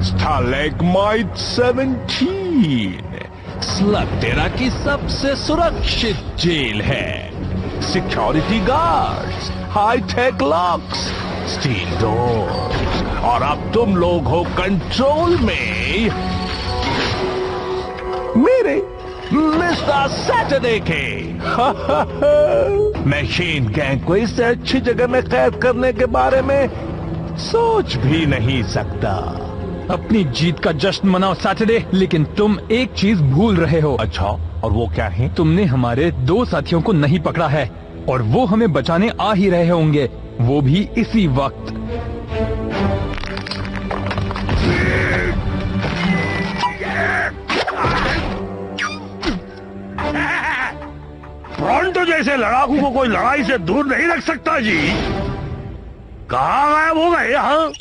स्टालेगमाइट 17 Slugterra की सबसे सुरक्षित जेल है। Security guards, hi-tech locks, steel doors, और अब तुम लोग हो कंट्रोल में मेरे मिस्टर सैटरडे के। मैं शेन गैंग को इससे अच्छी जगह में कैद करने के बारे में सोच भी नहीं सकता। अपनी जीत का जश्न मनाओ सैटरडे, लेकिन तुम एक चीज भूल रहे हो। अच्छा, और वो क्या है? तुमने हमारे 2 साथियों को नहीं पकड़ा है और वो हमें बचाने आ ही रहे होंगे, वो भी इसी वक्त। टोरंटो जैसे लड़ाकू को कोई लड़ाई से दूर नहीं रख सकता जी। कहाँ गायब हो गए? यहाँ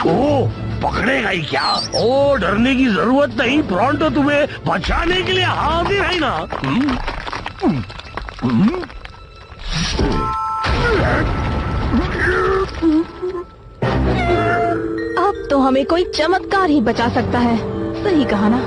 ओ, पकड़ेगा ही क्या? ओ, डरने की जरूरत नहीं, टोरंटो तुम्हें बचाने के लिए हाजिर है ना। अब तो हमें कोई चमत्कार ही बचा सकता है। सही कहा ना?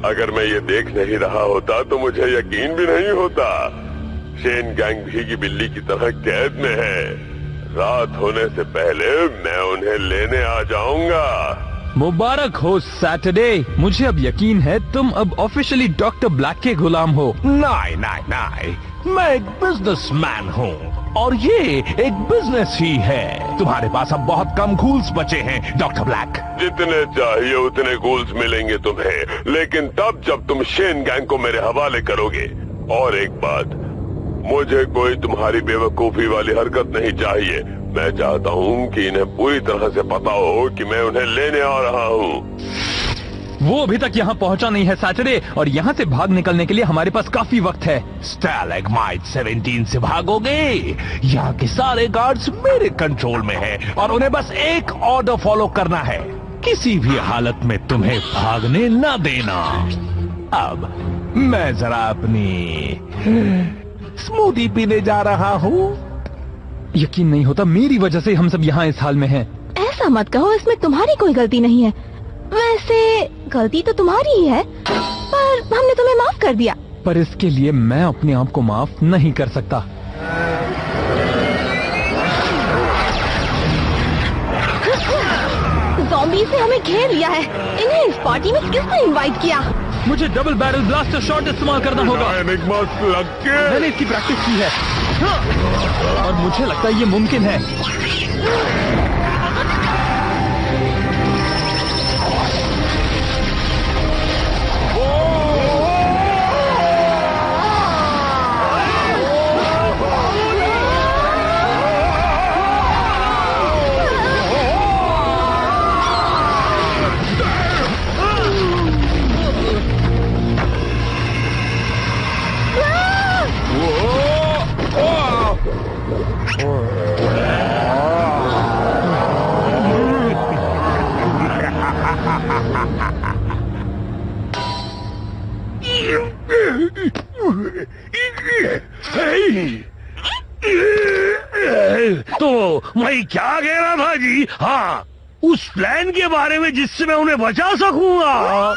अगर मैं ये देख नहीं रहा होता तो मुझे यकीन भी नहीं होता। शेन गैंग भीगी बिल्ली की तरह कैद में है। रात होने से पहले मैं उन्हें लेने आ जाऊंगा। मुबारक हो सैटरडे, मुझे अब यकीन है तुम अब ऑफिशियली डॉक्टर ब्लैक के गुलाम हो। नहीं नहीं नहीं, मैं एक बिजनेसमैन हूँ और ये एक बिजनेस ही है। तुम्हारे पास अब बहुत कम गूल्स बचे हैं डॉक्टर ब्लैक। जितने चाहिए उतने गूल्स मिलेंगे तुम्हें, लेकिन तब जब तुम शेन गैंग को मेरे हवाले करोगे। और एक बात, मुझे कोई तुम्हारी बेवकूफी वाली हरकत नहीं चाहिए। मैं चाहता हूँ कि इन्हें पूरी तरह से पता हो कि मैं उन्हें लेने आ रहा हूँ। वो अभी तक यहाँ पहुँचा नहीं है सैटरडे, और यहाँ से भाग निकलने के लिए हमारे पास काफी वक्त है। स्टालेगमाइट 17 से भागोगे? यहाँ के सारे गार्ड्स मेरे कंट्रोल में हैं और उन्हें बस एक ऑर्डर फॉलो करना है, किसी भी हालत में तुम्हें भागने न देना। अब मैं जरा अपनी स्मूदी पीने जा रहा हूँ। यकीन नहीं होता, मेरी वजह से हम सब यहाँ इस हाल में हैं। ऐसा मत कहो, इसमें तुम्हारी कोई गलती नहीं है। वैसे गलती तो तुम्हारी ही है, पर हमने तुम्हें माफ कर दिया। पर इसके लिए मैं अपने आप को माफ नहीं कर सकता। ज़ॉम्बीज़ ने हमें घेर लिया है। इन्हें इस पार्टी में किसने इनवाइट किया? मुझे डबल बैरल ब्लास्टर शॉट इस्तेमाल करना होगा। मैंने इसकी प्रैक्टिस की है और मुझे लगता है ये मुमकिन है। तो मैं क्या कह रहा था जी? हाँ, उस प्लान के बारे में जिससे मैं उन्हें बचा सकूंगा,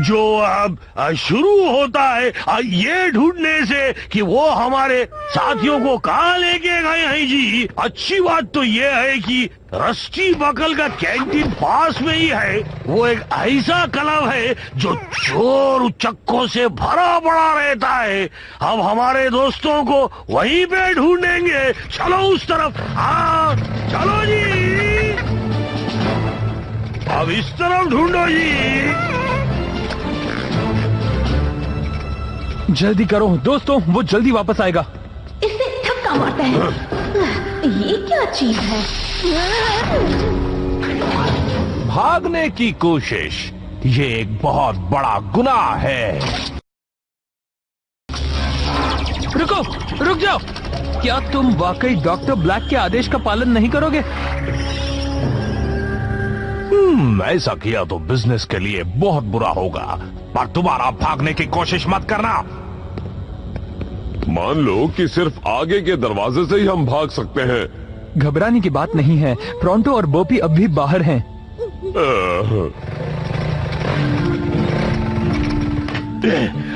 जो अब शुरू होता है ये ढूंढने से कि वो हमारे साथियों को कहाँ लेके गए हैं जी। अच्छी बात तो ये है कि रस्टी बकल का कैंटीन पास में ही है। वो एक ऐसा क्लब है जो चोर उचक्कों से भरा पड़ा रहता है। हम हमारे दोस्तों को वहीं पे ढूंढेंगे। चलो उस तरफ। हाँ चलो जी, अब इस तरफ ढूंढो जी। जल्दी करो दोस्तों, वो जल्दी वापस आएगा। क्या मारता है? ये क्या चीज है? भागने की कोशिश, ये एक बहुत बड़ा गुनाह है। रुको, रुक जाओ। क्या तुम वाकई डॉक्टर ब्लैक के आदेश का पालन नहीं करोगे? ऐसा किया तो बिजनेस के लिए बहुत बुरा होगा, पर दोबारा भागने की कोशिश मत करना। मान लो कि सिर्फ आगे के दरवाजे से ही हम भाग सकते हैं। घबराने की बात नहीं है, प्रोंटो और बोपी अब भी बाहर हैं।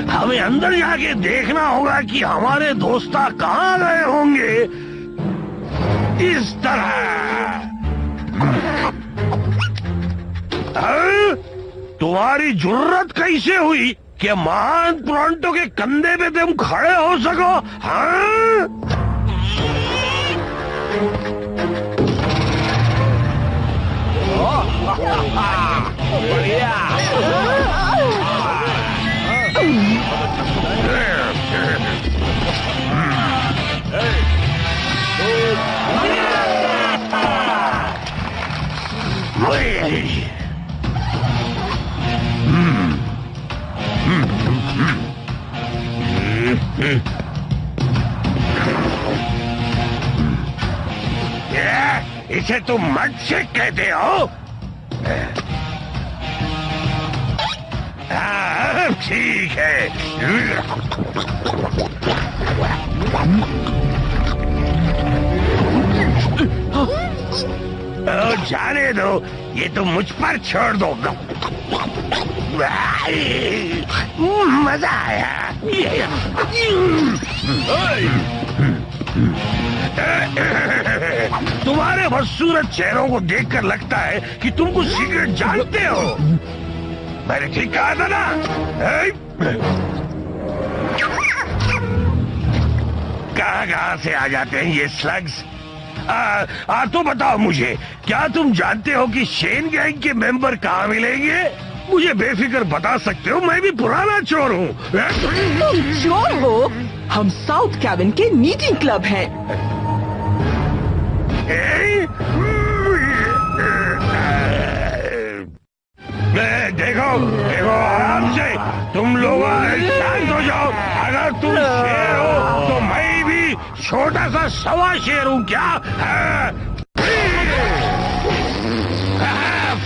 हमें अंदर जाके देखना होगा कि हमारे दोस्ता कहाँ गए होंगे। इस तरह तुम्हारी जुर्रत कैसे हुई कि महान प्रोंटो के कंधे पे तुम खड़े हो सको? हाँ? इसे तुम मटसे कहते हो? हाँ, ठीक है। जाने दो, ये तो मुझ पर छोड़ दो। मजा आया। तुम्हारे बदसूरत चेहरों को देखकर लगता है कि तुम कुछ सीक्रेट जानते हो। मैंने ठीक कहा था ना? कहाँ से आ जाते हैं ये स्लग्स? तो बताओ मुझे, क्या तुम जानते हो कि शेन गैंग के मेंबर कहाँ मिलेंगे? मुझे बेफिक्र बता सकते हो, मैं भी पुराना चोर हूँ। तुम चोर हो? हम साउथ कैबिन के मीटिंग क्लब हैं। देखो आराम से, तुम लोग शांत हो जाओ। अगर तुम शेर हो तो मैं भी छोटा सा सवा शेर हूँ क्या?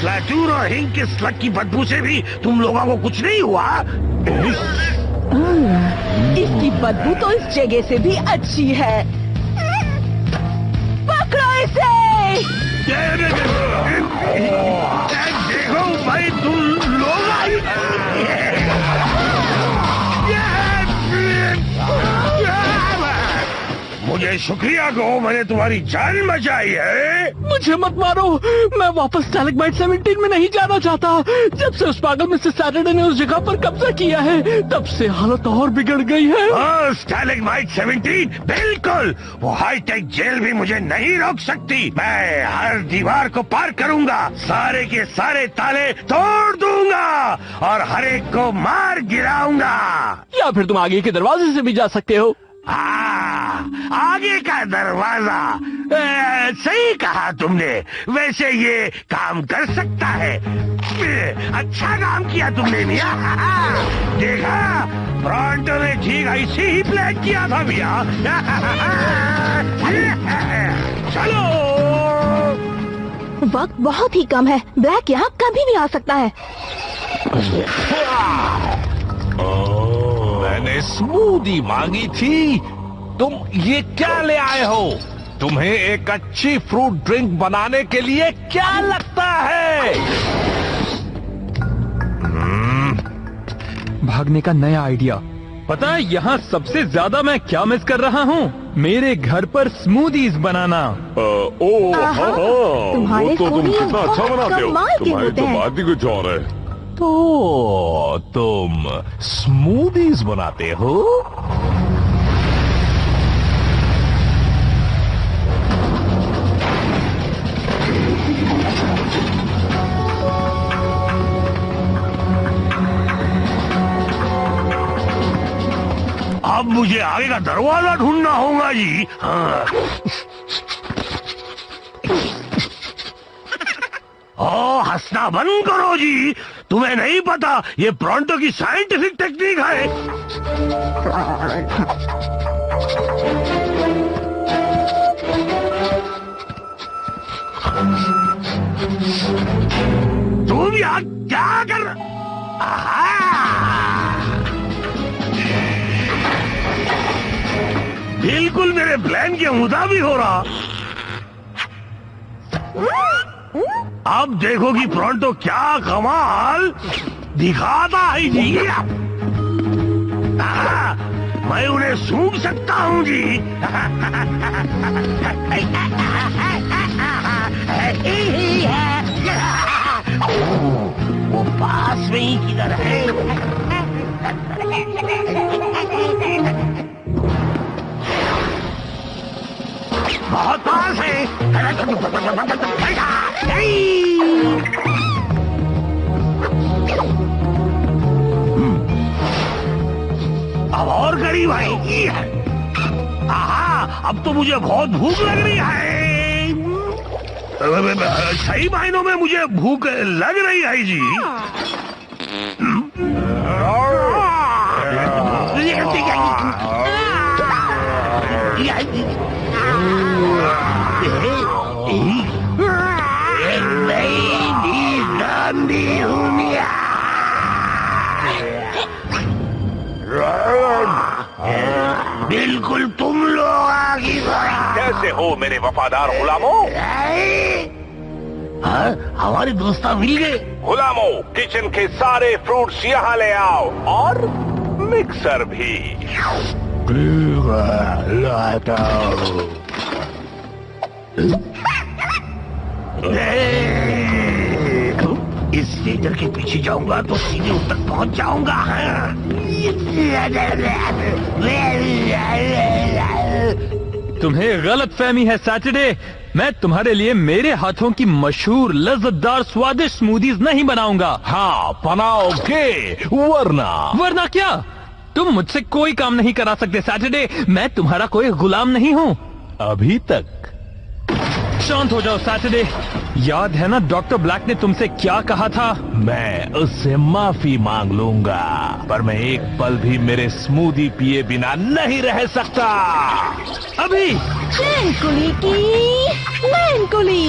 फ्लैटूर और हिंग के स्लग की बदबू से भी तुम लोगों को कुछ नहीं हुआ? इसकी बदबू तो इस जगह से भी अच्छी है। पकड़ो इसे! देखो भाई, तुम लोग मुझे शुक्रिया कहो, मैंने तुम्हारी जान बचाई है। मुझे मत मारो, मैं वापस स्टैलेग्माइट 17 में नहीं जाना चाहता। जब से उस पागल मिस्टर सैटरडे ने उस जगह पर कब्जा किया है, तब से हालत और बिगड़ गई है। स्टैलेग्माइट 17, बिल्कुल। वो हाईटेक जेल भी मुझे नहीं रोक सकती। मैं हर दीवार को पार करूंगा, सारे के सारे ताले तोड़ दूंगा और हर एक को मार गिराऊंगा। या फिर तुम आगे के दरवाजे से भी जा सकते हो। आगे का दरवाजा, सही कहा तुमने। वैसे ये काम कर सकता है। अच्छा काम किया तुमने मियां। देखा, प्रोंटो ने ठीक ऐसे ही प्लान किया था मियां। चलो। वक्त बहुत ही कम है, ब्लैक यहाँ कभी भी आ सकता है। मैंने स्मूदी मांगी थी, तुम ये क्या ले आए हो? तुम्हें एक अच्छी फ्रूट ड्रिंक बनाने के लिए क्या लगता है? भागने का नया आइडिया। पता है यहाँ सबसे ज्यादा मैं क्या मिस कर रहा हूँ? मेरे घर पर स्मूदीज बनाना। तुम्हारे वो तो तुम कितना अच्छा बनाते हो। कमाल के तुम्हारी होते तो हैं। बात ही कुछ और है। तो तुम स्मूदीज बनाते हो? अब मुझे आगे का दरवाजा ढूंढना होगा जी। हाँ। ओ, हंसना बंद करो जी। तुम्हें नहीं पता ये प्रोंटो की साइंटिफिक टेक्निक है। तुम यहाँ क्या कर रहे? बिल्कुल मेरे प्लान के मुताबिक हो रहा। अब देखो कि प्रोंटो क्या कमाल दिखाता है जी। मैं उन्हें सूंघ सकता हूँ जी। वो पास में ही किधर है? बहुत पास है। अब और करीब आएगी। अब तो मुझे बहुत भूख लग रही है। सही मायनों में मुझे भूख लग रही है जी। बिल्कुल तुम लोग आगे। कैसे हो मेरे वफादार गुलामों? हमारे दोस्त मिल गए। गुलामों, किचन के सारे फ्रूट्स यहाँ ले आओ और मिक्सर भी। लाता हूँ। इस लेडर के पीछे जाऊंगा तो सीधे उस तक पहुंच जाऊंगा। तुम्हें गलत फहमी है सैटरडे। मैं तुम्हारे लिए मेरे हाथों की मशहूर लज्जतदार स्वादिष्ट स्मूदीज नहीं बनाऊंगा। हाँ, बनाओगे, वरना क्या? तुम मुझसे कोई काम नहीं करा सकते सैटरडे। मैं तुम्हारा कोई गुलाम नहीं हूँ अभी तक। शांत हो जाओ सैटरडे। याद है ना डॉक्टर ब्लैक ने तुमसे क्या कहा था? मैं उससे माफी मांग लूंगा, पर मैं एक पल भी मेरे स्मूदी पिए बिना नहीं रह सकता। अभी मैनकुली की मैनकुली।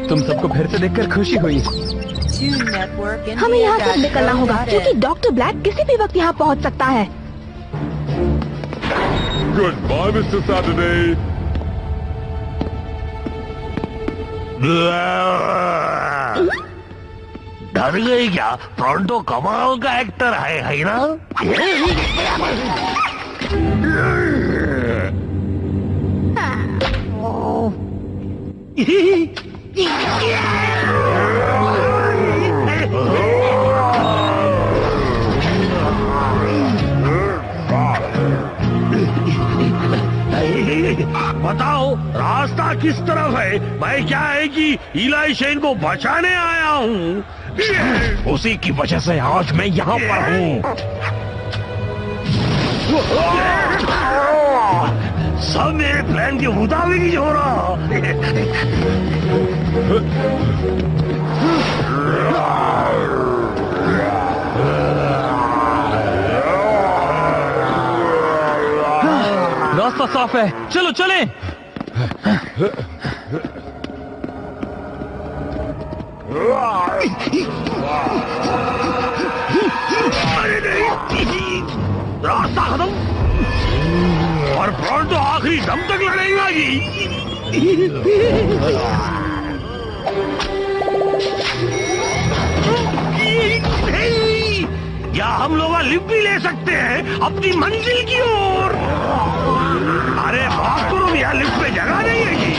तुम सबको फिर से देखकर खुशी हुई। हमें यहाँ से निकलना होगा क्योंकि डॉक्टर ब्लैक किसी भी वक्त यहाँ पहुँच सकता है। Goodbye, Mr. Saturday. डर गए क्या? प्रोंटो कमाल का एक्टर है ना? बताओ रास्ता किस तरफ है? मैं क्या है कि इलाई शेन को बचाने आया हूँ। उसी की वजह से आज मैं यहाँ पर हूँ। सब मेरे प्लान के मुताबिक ही हो रहा। रास्ता साफ है, चलो चलें। अरे नहीं, रास्ता खत्म और प्रोंटो आखिरी दम तक लड़ेगा जी। या हम लोग लिफ्ट भी ले सकते हैं अपनी मंजिल की ओर। अरे बात करो यार, लिफ्ट में जगह नहीं है जी।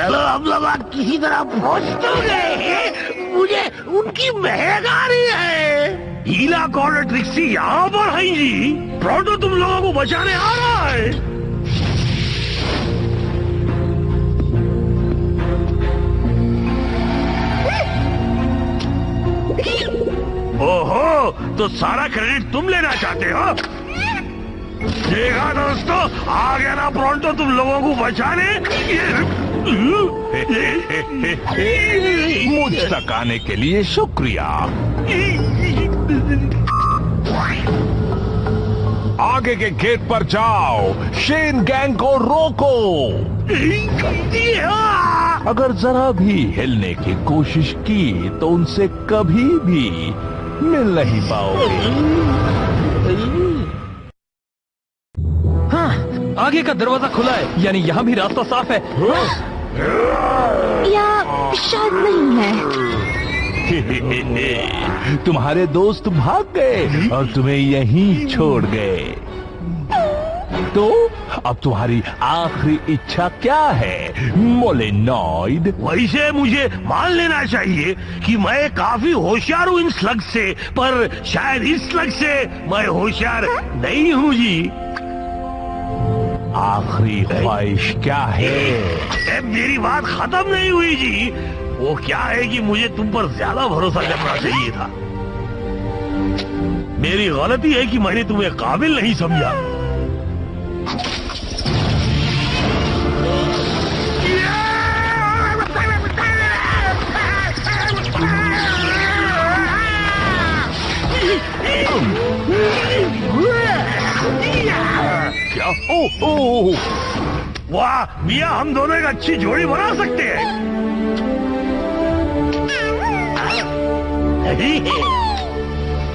चलो हम लोग आज किसी तरह पहुंच तो गए। मुझे उनकी महक आ रही है। हीला कॉर्नर ट्रिक्सी यहाँ पर है जी। प्रोटो तुम लोगों को बचाने आ रहा है। ओहो, तो सारा क्रेडिट तुम लेना चाहते हो? देखा दोस्तों, आ गया ना प्रोंटो तुम लोगों को बचाने। मुझ तक आने के लिए शुक्रिया। आगे के गेट पर जाओ, शेन गैंग को रोको। अगर जरा भी हिलने की कोशिश की तो उनसे कभी भी मिल नहीं पाओगे। हाँ, आगे का दरवाजा खुला है, यानी यहाँ भी रास्ता साफ है। या शायद नहीं है। तुम्हारे दोस्त भाग गए और तुम्हें यहीं छोड़ गए। तो अब तुम्हारी आखिरी इच्छा क्या है, मोलेनॉइड? वैसे मुझे मान लेना चाहिए कि मैं काफी होशियार हूँ इन स्लग से, पर शायद इस स्लग से मैं होशियार नहीं हूँ जी। आखिरी ख्वाहिश क्या है? मेरी बात खत्म नहीं हुई जी। वो क्या है कि मुझे तुम पर ज्यादा भरोसा करना चाहिए था। मेरी गलती है कि मैंने तुम्हें काबिल नहीं समझा। क्या? ओह, वाह मियाँ, हम दोनों एक अच्छी जोड़ी बना सकते हैं।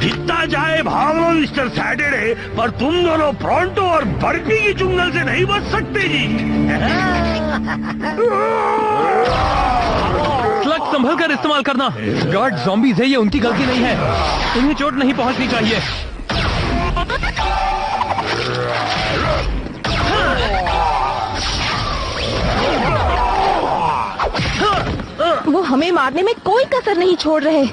जितना चाहे भाग लो मिस्टर सैटरडे, पर तुम दोनों प्रोंटो और बर्फी की चुंगल से नहीं बच सकते जी। स्लग संभल कर इस्तेमाल करना। गार्ड ज़ॉम्बीज़ है, ये उनकी गलती नहीं है। उन्हें चोट नहीं पहुंचनी चाहिए। वो हमें मारने में कोई कसर नहीं छोड़ रहे।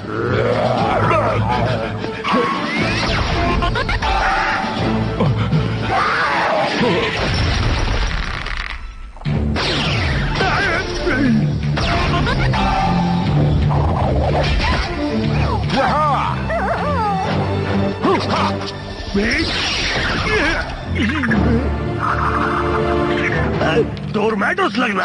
टोरमेटोस लगना।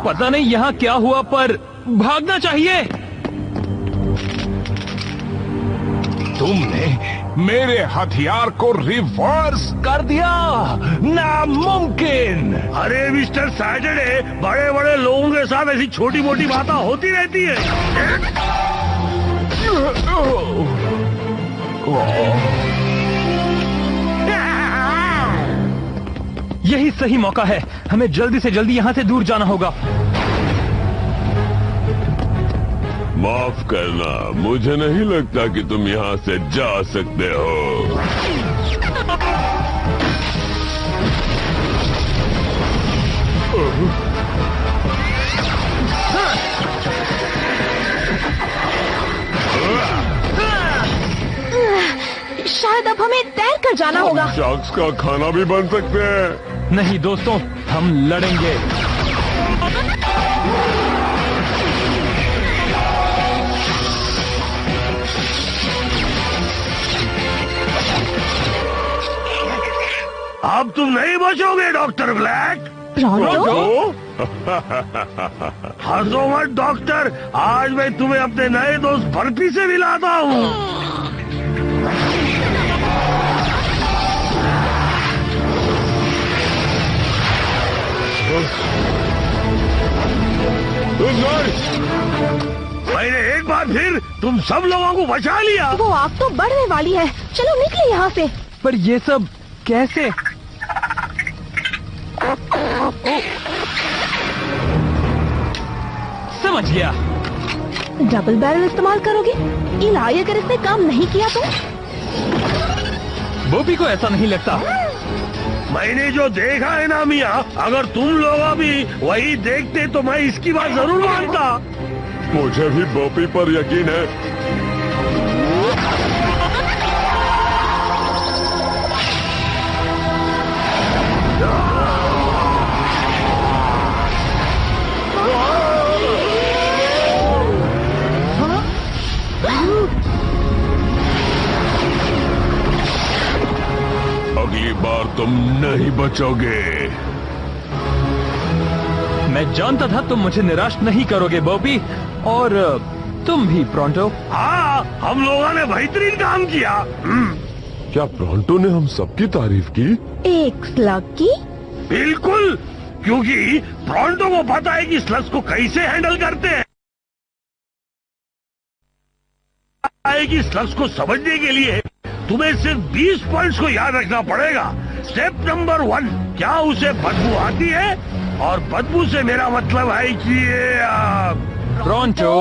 पता नहीं यहाँ क्या हुआ, पर भागना चाहिए। तुमने मेरे हथियार को रिवर्स कर दिया। नामुमकिन। अरे मिस्टर सैटरडे, बड़े बड़े लोगों के साथ ऐसी छोटी मोटी बातें होती रहती है। यही सही मौका है। हमें जल्दी से जल्दी यहाँ से दूर जाना होगा। माफ करना, मुझे नहीं लगता कि तुम यहाँ से जा सकते हो। शायद अब हमें तैर कर जाना होगा। शार्क्स का खाना भी बन सकते हैं। नहीं दोस्तों, हम लड़ेंगे। अब तुम नहीं बचोगे डॉक्टर ब्लैक। प्रोंटो? हंसो मत डॉक्टर, आज मैं तुम्हें अपने नए दोस्त बर्फी से मिलाता हूँ। मैंने एक बार फिर तुम सब लोगों को बचा लिया। वो आग तो बढ़ने वाली है, चलो निकले यहाँ से। पर ये सब कैसे? समझ गया। डबल बैरल इस्तेमाल करोगे? इलाही, अगर इसने काम नहीं किया तो? बोपी को ऐसा नहीं लगता। मैंने जो देखा है ना मियाँ, अगर तुम लोग भी वही देखते तो मैं इसकी बात जरूर मानता। मुझे भी बोपी पर यकीन है। अगली बार तुम नहीं बचोगे। मैं जानता था तुम मुझे निराश नहीं करोगे बोपी, और तुम भी प्रोंटो। हाँ, हम लोगों ने बेहतरीन काम किया। क्या प्रोंटो ने हम सबकी तारीफ की? एक स्लग की? बिल्कुल, क्योंकि प्रोंटो को पता है कि स्लग्स को कैसे हैंडल करते हैं। कि स्लग्स को समझने के लिए तुम्हें सिर्फ 20 पॉइंट्स को याद रखना पड़ेगा। स्टेप नंबर 1, क्या उसे बदबू आती है? और बदबू से मेरा मतलब है कि ये प्रोंटो